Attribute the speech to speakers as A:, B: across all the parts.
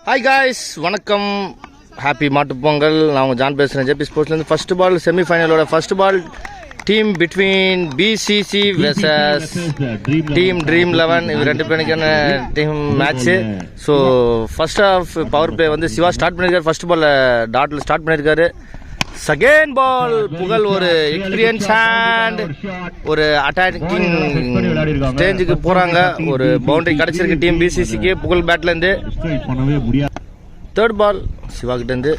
A: Hi guys, வணக்கம். Happy மாட்டுப் பொங்கல். நான் உங்கள் ஜான் பேசுகிறேன், ஜேபி ஸ்போர்ட்ஸ்லேருந்து. ஃபர்ஸ்ட் பால் செமிஃபைனலோட first ball team between PCC versus team dream 11. இவர் ரெண்டு பேருக்கான team match. So first of power play வந்து சிவா ஸ்டார்ட் பண்ணியிருக்காரு. ஃபர்ஸ்ட் பாலில் டாட்டில் ஸ்டார்ட் பண்ணியிருக்காரு. செகண்ட் பால் புகழ் ஒரு எக்ஸ்பீரியன்ஸ் அண்ட் ஒரு அட்டாக்கிங் ஸ்டேஜுக்கு போறாங்க. ஒரு பவுண்டரி கிடைச்சிருக்கு டீம் பிசிசிக்கு புகழ் பேட்ல இருந்து. தேர்ட் பால் சிவா கிட்ட இருந்து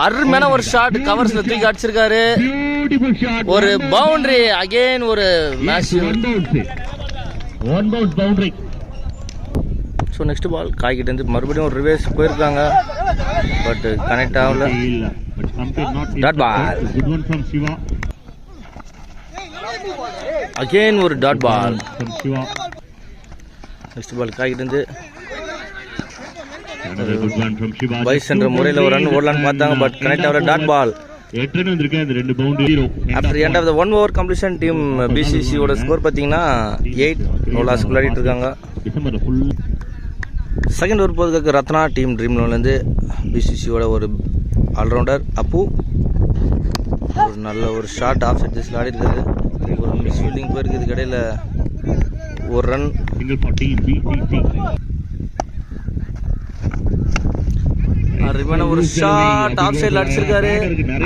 A: அருமையான ஒரு ஷாட் கவர்ஸ்ல தூக்கி அடிச்சிருக்காரு. ஒரு பவுண்டரி அகைன் ஒரு பவுண்டரி. ஸோ நெக்ஸ்ட் பால் காய் கிட்ட இருந்து மறுபடியும் ஒரு ரிவேஸ் போயிருக்காங்க, பட் கனெக்ட் ஆகல. டாட் பால் அகைன் ஒரு டாட் பால். நெக்ஸ்ட் பால் காய் கிட்ட இருந்து வைஸ் என்ற முறையில் ஒரு ரன் ஓடலான்னு பார்த்தாங்க, பட் கனெக்ட் ஆகல. Dot ball. After end of the 1 over completion team பிசிசியோட ஸ்கோர் பார்த்தீங்கன்னா 8 நோ லாஸ் விளையாடிட்டு இருக்காங்க. செகண்ட் ஓவர் போகிறதுக்கு ரத்னா டீம் ட்ரீம் 11லேருந்து பிசிசியோட ஒரு ஆல்ரவுண்டர் அப்பு ஒரு நல்ல ஒரு ஷாட் ஆஃப் சைட் ஜஸ்ட் ஆடி இருக்காரு. ஒரு மிஸ் ஃபீல்டிங் போயிருக்கு. இதுக்கு இடையில ஒரு ரன். அருமையான ஒரு ஷாட் ஆஃப் சைட்ல அடிச்சிருக்காரு.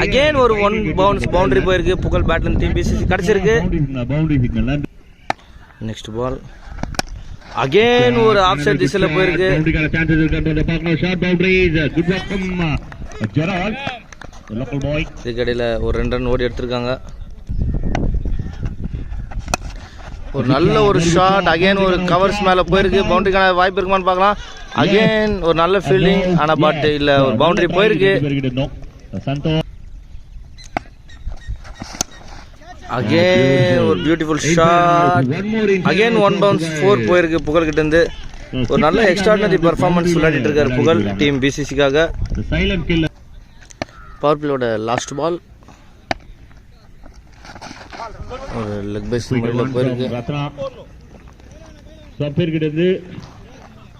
A: அகைன் ஒரு 1 பவுன்ஸ் பவுண்டரி போயிருக்கு. புகழ் பேட்ல டீம் பிசிசி கிடைச்சிருக்கு. நெக்ஸ்ட் பால் அகைன் ஒரு ஆஃப் சைட் திசையில போயிருக்கு. இதுக்கடையில ஒரு 2 ரன் ஓடி எடுத்திருக்காங்க. ஒரு நல்ல ஒரு ஷாட் அகைன் ஒரு கவர்ஸ் மேல போயிருக்கு. பவுண்டரிக்கான வாய்ப்பு இருக்குமான்னு பார்க்கலாம். அகைன் ஒரு நல்ல ஃபீல்டிங், ஆனா பட் இல்ல, ஒரு பவுண்டரி போயிருக்கு. அகைன் ஒரு பியூட்டிஃபுல் ஷாட். அகைன் 1 பவுன்ஸ் 4 போயிருக்கு புகழ் கிட்ட இருந்து. ஒரு நல்ல எக்ஸ்ட்ராடினரி பெர்ஃபார்மன்ஸ் விளையாடிட்டு இருக்காரு புகழ் டீம் பிசிசிக்காக. பவர் பிளேயோட லாஸ்ட் பால் ஒரு லெக் பை முறையில் போயிருக்கு.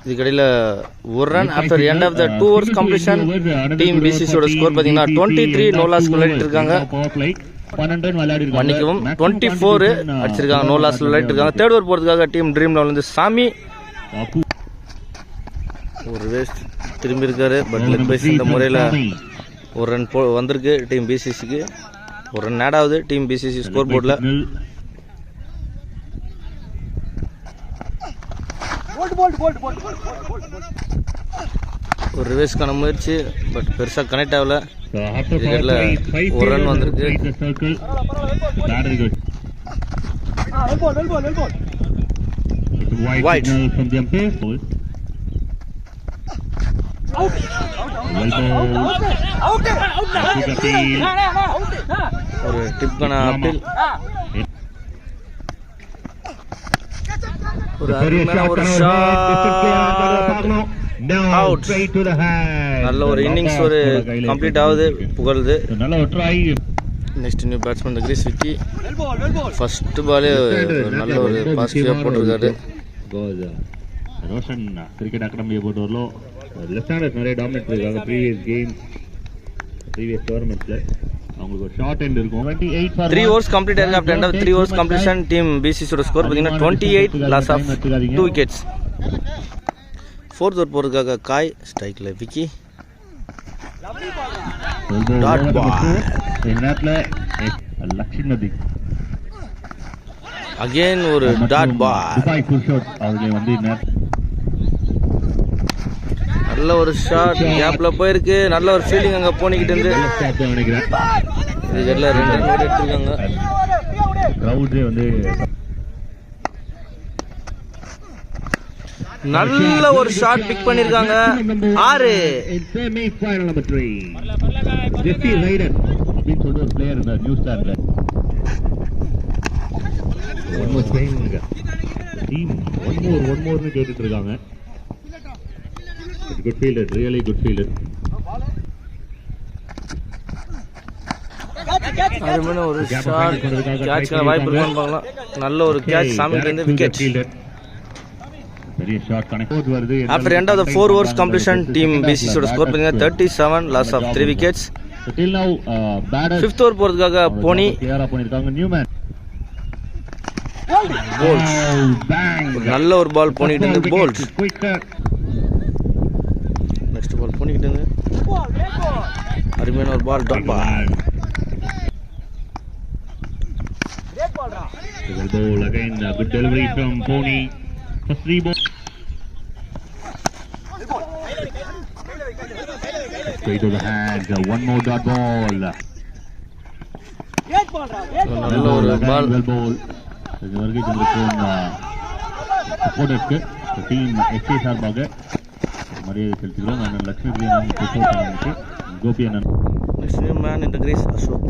A: இதுக்கடையில் ஒரு run after end of the 2 overs completion team பிசிசியோட ஸ்கோர் பார்த்தீங்கன்னா 23 நோ லாஸ் விளையாடிட்டு இருக்காங்க. மன்னிக்கவும் 24 அடிச்சிருக்காங்க, நோ லாஸ் விளையாடிட்டு இருக்காங்க. தேர்ட் ஓவர் போறதுக்காக டீம் ட்ரீம் 11 சாமி ஒரு வேஸ்ட் திரும்பி இருக்காரு, பட் லெக் பை இந்த முறையில் ஒரு ரன் வந்திருக்கு டீம் பிசிசிக்கு. ஒரு ரன் ஆட் ஆகுது டீம் பிசிசி ஸ்கோர் போர்டில். ஒரு ரிவேஸ்க்கான முயற்சி, பட் பெருசாக கனெக்ட் ஆகல. ஒரு ரன் வந்திருக்கு. ஒரு டிப்கான அப்பீல். ஒரு அருமையான ஒரு ஷாட் அவுட். நல்ல ஒரு இன்னிங்ஸ் ஒரு கம்ப்ளீட் ஆகுது புகழ்து. Next new batsman crease Vicky. First பாலே நல்ல ஒரு பாசிட்டிவா போட்டிருக்காரு.
B: ரோஷன் கிரிக்கெட் அகாடமியை பொறுத்தவரையிலும் லெஃப்ட் ஹேண்டர்ஸ் நிறைய டாமினேட் பண்ணிருக்காங்க. ப்ரீவியஸ் டோர்னமெண்ட்ஸ்ல அவங்களுக்கு ஒரு ஷார்ட் எண்ட் இருக்கும்.
A: 3 ஓவர்ஸ் கம்ப்ளீட் ஆயிருக்கு. After end of 3 overs completion team பிசிசியோட ஸ்கோர் பார்த்தீங்கன்னா 28 loss of 2 wickets. Fourth over போறதுக்காக காய் ஸ்ட்ரைக்ல விக்கி. Dot ball.
B: லட்சுமதி
A: அகைன் ஒரு டாட் பால். நல்ல ஒரு ஷாட் கேப்ல போயிருக்கு. நல்ல ஒரு ஃபீல்டிங் அங்க போனிக்கிட்டு இருந்து. இதுல 2 ரன் ஓடி எடுத்திருக்காங்க. நல்ல ஒரு ஷாட் பிக் பண்ணிருக்காங்க. 6
B: ஒன் மோர்னு கேட்டுட்டு இருக்காங்க. Good fielder, really good fielder.
A: அருமையான ஒரு ஷாட், கேட்ச்க்கான வாய்ப்பு இருக்கான்னு பார்க்கலாம். நல்ல ஒரு கேட்ச், சாமிக்கு வந்து விக்கெட்.
B: பெரிய ஷாட் கனெக்ட் வருது.
A: After end of the 4 overs completion team BCC ஓட ஸ்கோர் பாத்தீங்கன்னா 37 loss of 3 wickets.
B: Till now batter
A: 5th over போறதுக்காக போனி
B: கிளியரா பண்ணிருக்காங்க. நியூமேன்
A: நல்ல ஒரு பால் போனிட்டு இருந்து போல்ட். நெக்ஸ்ட் பால் போனிட்டு இருந்து அருமையான ஒரு ball dot ball.
B: ball again, good delivery from Pony for 3 ball. Straight to the hands, one more dot ball.
A: நல்ல ஒரு பால்.
B: well ball. இது வரைக்கும் இருக்கும் சப்போர்ட்டர்ஸ்க்கு டீம் எஸ்ஏ சார்பாக மரியாதை செலுத்துகிறோம். அண்ணன் லட்சுமி பிரியன் சப்போர்ட் பண்ணிட்டு கோபி அண்ணன்.
A: Next man in the crease Ashok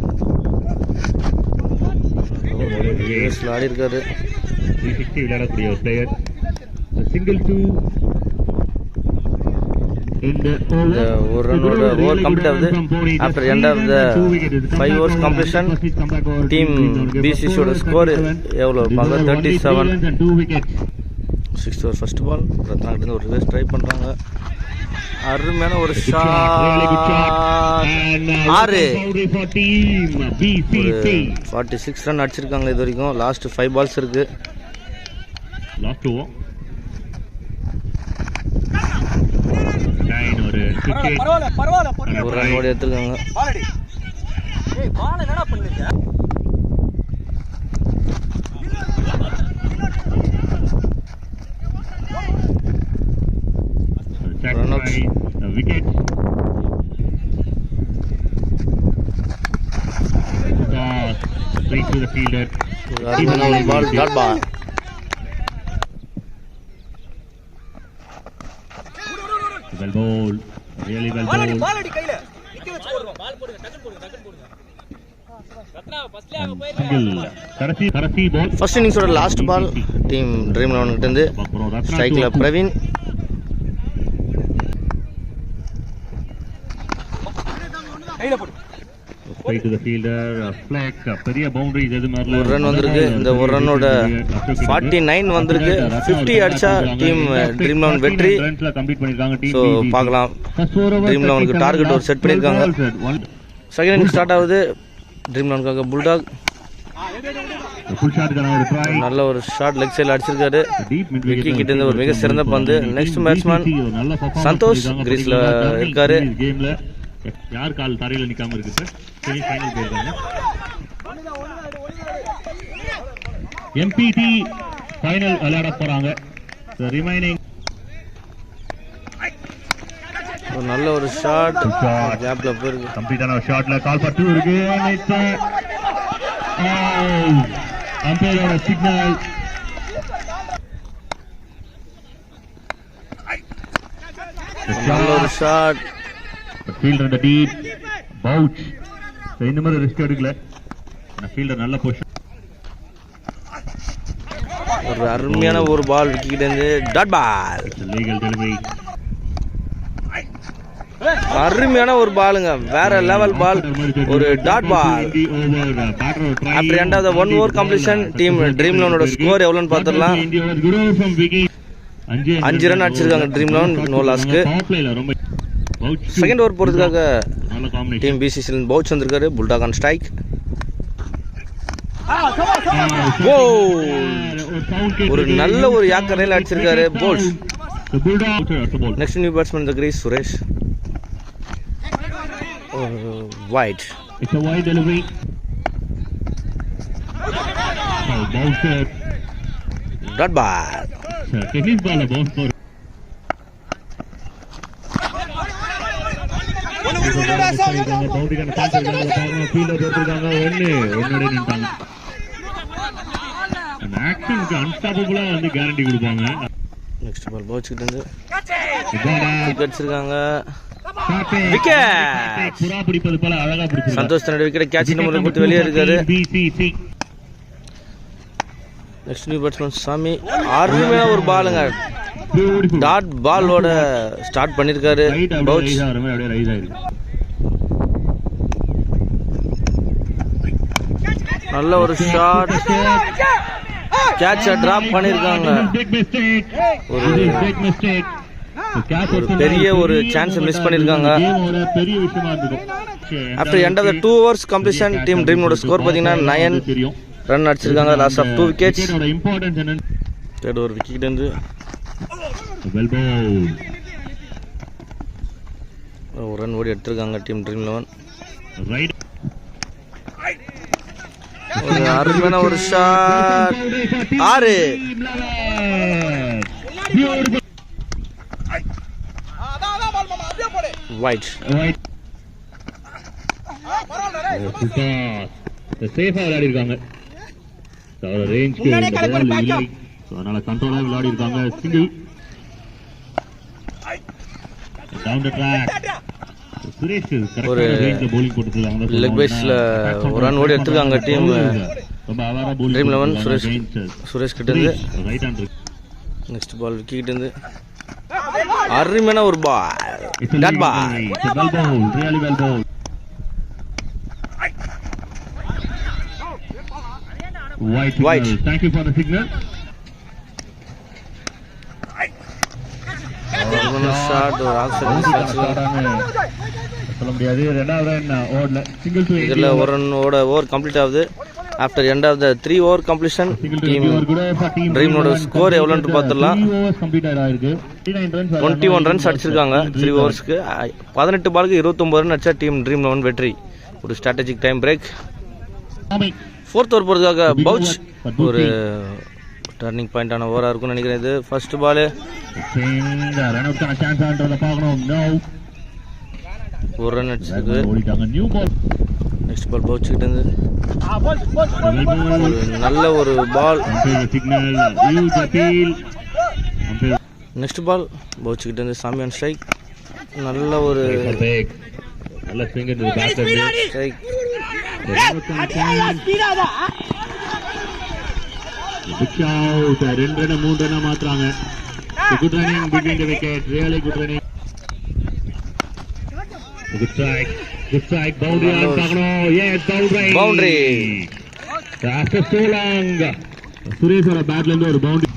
A: ஆடி இருக்காரு.
B: 360 விளையாடக்கூடிய ஒரு பிளேயர். சிங்கிள் 2
A: ஒரு ரன்னோட ஓவர் கம்ப்ளீட் ஆகுது. After end of the 5 overs completion team பிசிசியோட ஸ்கோர் எவ்வளோ பார்க்க 37. 6th over ஃபர்ஸ்ட் பால் ரத்னாகிட்ட ஒரு ரிவர்ஸ் ட்ரை பண்ணுறாங்க. அருமையான ஒரு ஷாட் 6 46 ரன் அடிச்சிருக்காங்க இது வரைக்கும். லாஸ்ட் 5 balls இருக்கு.
B: லாஸ்ட் ஓவர்
A: ஒரு ரன் ஓடி எடுத்துருக்காங்க. Run out.
B: Wicket. Straight to the fielder.
A: Ball, dot ball.
B: Well ball. Really well ball. Karasi ball.
A: First innings oda last ball team Dream 11 கிட்ட இருந்து ஸ்ட்ரைக்ல Praveen.
B: Straight to the fielder, flag, பெரிய boundaries எது மாதிரி
A: ஒரு run வந்திருக்கு. இந்த ஒரு ரன்னோட 49 வந்திருக்கு. 50 அடிச்சா டீம் ட்ரீம் 11 வெற்றி. ஸோ பார்க்கலாம். ட்ரீம் 11க்கு டார்கெட் ஒரு செட் பண்ணியிருக்காங்க. செகண்ட் இன்னிங் ஸ்டார்ட் ஆகுது. ட்ரீம் 11க்காக புல்டாக் நல்ல ஒரு ஷாட் லெக் சைடில் அடிச்சிருக்காரு. விக்கி கிட்ட இருந்து ஒரு மிக சிறந்த பந்து. நெக்ஸ்ட் பேட்ஸ்மேன் சந்தோஷ் கிரீஸ்ல இருக்காரு.
B: யார் கால் தரையில நிக்காம இருக்கு சார். செமி ஃபைனல் போயிருக்காங்க. எம்பிடி ஃபைனல் விளையாட போறாங்க. ரிமைனிங்
A: ஒரு நல்ல ஒரு ஷாட் கேப்ல போயிருக்கு.
B: கம்ப்ளீட்டான ஒரு ஷாட்ல கால் ஃபார் 2 இருக்கு. அம்பையரோட சிக்னல்.
A: நல்ல ஒரு ஷாட்.
B: ஃபீல்டர் இந்த டீப் பவுச். இந்த மாதிரி ரிஸ்க் எடுக்கல. ஃபீல்டர் நல்ல பொசிஷன்.
A: ஒரு அருமையான ஒரு பால் விக்கிட்ட இருந்து டாட் பால்.
B: Legal delivery.
A: அருமையான ஒரு பாலுங்க. வேற லெவல் பால். ஒரு dot ball. After end of the 1 over completion team dream 11ஓட ஸ்கோர் எவ்வளவுன்னு பார்த்தறலாம். 5 ரன் அடிச்சிருக்காங்க ட்ரீம் 11 நோ லாஸ்க்கு. செகண்ட் ஓவர் போறதுக்காக டீம் பிசிசில பவுச் வந்திருக்காரு. Bulldog on strike. ஒரு நல்ல ஒரு யாக்கரையில் அடிச்சிருக்காரு போல்ஸ். Next new batsman the crease Suresh. Wide.
B: It's a wide delivery. Bouncer.
A: Dot ball.
B: Tennis ball a bounce for. Boundary kan cancel பண்ணாங்க. ஃபீல்டர் போட்டுட்டாங்க. ஒன்னோட நின்றாங்க. அந்த ஆக்ஷனுக்கு அன்ஸ்டாப்பபிளா வந்து கேரண்டி கொடுப்பாங்க.
A: நெக்ஸ்ட் பால் பவுச் கிட்ட இருந்து விக்கெட் அடிச்சிருக்காங்க. சந்தோஷ் தன்னுடைய விக்கெட்டை கேட்ச் நம்பர் கொடுத்து வெளியே இருக்காரு. நெக்ஸ்ட் நியூ பேட்ஸ்மேன் சாமி. அருமையான ஒரு பாலுங்க. டாட் பாலோட ஸ்டார்ட் பண்ணிருக்காரு பவுச். நல்ல ஒரு ஷாட். கேட்ச டிராப் பண்ணிருக்காங்க. ஒரு பெரிய ஒரு சான்ஸ் மிஸ் பண்ணிருக்காங்க. After end of the 2 overs completion team ட்ரீமோட ஸ்கோர் பாத்தீங்கன்னா 9 ரன் அடிச்சிருக்காங்க. Loss of 2 wickets. தேர்ட் ஒரு விக்கெட் வந்து ஒரு ரன் ஓடி எடுத்திருக்காங்க டீம் ட்ரீம் 11. ஒரு அருமையான ஒரு ஷாட். 6 வைட்.
B: சேஃபா விளையாடி இருக்காங்க. ரேஞ்சுக்கு இல்லை, அதனால கண்ட்ரோலா விளையாடி இருக்காங்க. Single down the track. Suresh
A: ஒரு
B: bowling போட்டுருக்காங்க.
A: லெக் பேஸ்ல ஒரு ரன் ஓடி எடுத்திருக்காங்க டீம் ட்ரீம் 11. சுரேஷ் கிட்ட இருந்து
B: right hand.
A: Next ball wicket இருந்து அருமையான ஒரு ball. Dot ball.
B: Really well bowl. White. Thank you for the signal.
A: Shot ஒரு ஆக்சன்
B: சொல்ல முடியாது. ரெண்டாவது ரன் ஓடல. சிங்கிள் டு
A: இதுல ஒரு ரன் ஓவர் கம்ப்ளீட் ஆகுது. After end of the 3 over completion team ட்ரீமோட ஸ்கோர் எவ்வளோன்னு பார்த்துடலாம். 21 ரன்ஸ் அடிச்சிருக்காங்க 3 overs-க்கு. 18 பாலுக்கு 29 ரன் அடிச்சா டீம் ட்ரீம் 11 வெற்றி. ஒரு strategic time break. 4th over போகிறதுக்காக பவுச் ஒரு டர்னிங் பாயிண்டான ஓவராக இருக்கும்னு நினைக்கிறேன். இது ஃபர்ஸ்ட் பால் ஒரு ரன் அடிச்சிருக்கு. நெக்ஸ்ட் பால் பவுச் கிட்ட இருந்து நல்ல ஒரு பால். நெக்ஸ்ட் பால் பவுச் கிட்ட இருந்து சாமியான் ஸ்ட்ரைக். நல்ல ஒரு ஸ்ட்ரைக்.
B: ரெண்டு ரன் 3 ரன் மாத்துறாங்க. Good running between the wicket. Really good running. Good strike. Boundary on பார்க்கணும். Yes boundary. After so long சுரேஷோட பேட்ல இருந்து ஒரு boundary.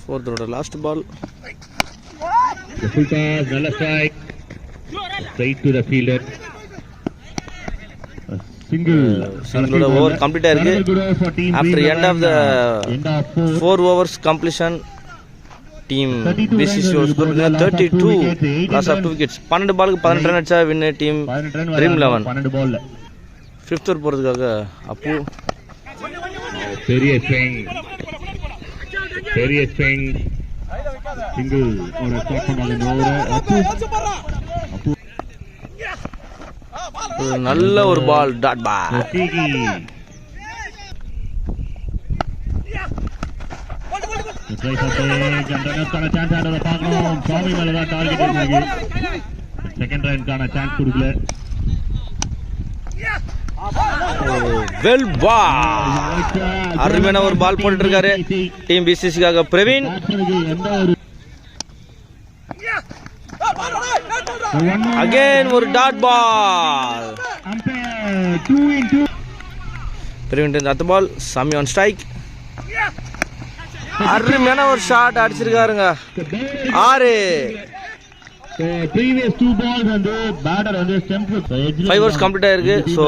A: Fourth over last ball.
B: Full toss, நல்ல strike. Straight to the fielder.
A: சிங்கிளோட over complete ஆயிருக்கு. After end of the 4 overs completion team PCC score 32. லாஸ் of 2 wickets. 12 பாலுக்கு 18 ரன் அடிச்சா வின் டீம் ட்ரீம் 11.
B: 12 பால்ல
A: 5th ஓவர் போறதுக்காக அப்பு
B: பெரிய swing. Single ஒரு ஸ்டாப் பண்ணாங்க.
A: நல்ல ஒரு பால். டாட் பால். வெல் பால். அருமையான ஒரு பால் போட்டு இருக்காரு டீம் பிசிசிக்காக பிரவீன். அகைன் ஒரு டாட் பால். பிரவீன் அடுத்த பால் சாமி ஆன் ஸ்ட்ரைக். அருமையான ஒரு ஷாட் அடிச்சிருக்காருங்க. 6.
B: previous 2 balls வந்து பேட்டர் வந்து ஸ்டெம்ப்
A: 5 overs கம்ப்ளீட் ஆயிருக்கு. ஸோ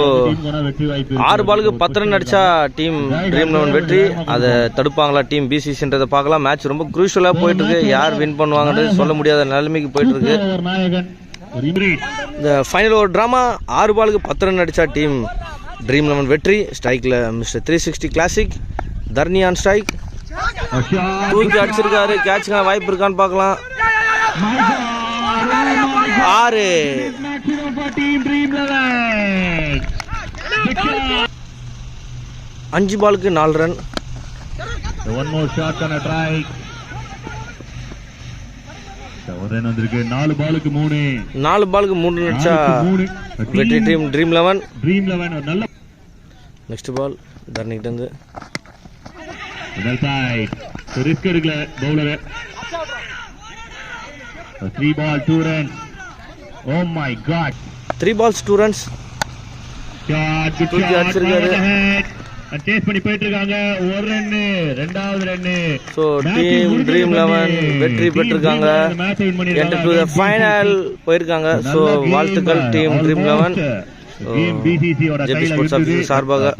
A: 6 பாலுக்கு 10 ரன் அடிச்சா டீம் ட்ரீம் 11 வெற்றி. அதை தடுப்பாங்களா டீம் பிசிசின்றதை பார்க்கலாம். மேட்ச் ரொம்ப குரூஷியலாக போயிட்டு இருக்கு. யார் வின் பண்ணுவாங்கன்றது சொல்ல முடியாத நிலைமைக்கு போயிட்டு இருக்கு. இந்த ஃபைனல் ஓவர் டிராமா 6 பாலுக்கு 10 ரன் அடிச்சா டீம் ட்ரீம் 11 வெற்றி. ஸ்ட்ரைக்ல மிஸ்டர் 360 கிளாசிக் தர்னி ஆன் ஸ்ட்ரைக். தூக்கி அடிச்சிருக்காரு. கேட்சுக்கான வாய்ப்பு இருக்கான்னு பார்க்கலாம். 6. 5 பாலுக்கு 4 run.
B: One more shot on a try. ஒரு ரன் வந்திருக்கு. 4 பாலுக்கு 3.
A: 4 பாலுக்கு 3 அடிச்சா வெற்றி டீம் ட்ரீம் 11.
B: ஒரு நல்ல
A: நெக்ஸ்ட் பால் தர்னிகிட்ட இருந்து
B: ரிஸ்க் எடுக்கல bowler. 3 ball 2 runs. Oh my god.
A: 3 balls 2 runs.
B: Shot, good
A: தூக்கி
B: shot.
A: அடிச்சிருக்காரு.
B: சேஸ் பண்ணி போயிட்டு இருக்காங்க. ஒரு ரன், இரண்டாவது ரன்.
A: ஸோ டீம் ட்ரீம் 11 வெற்றி பெற்றிருக்காங்க. என்டர் டு த ஃபைனல் போயிருக்காங்க. ஸோ வாழ்த்துக்கள் டீம் ட்ரீம் 11.
B: BCC ஓட
A: ஜேபி ஸ்போர்ட்ஸ் ஆஃபீஸ் சார்பாக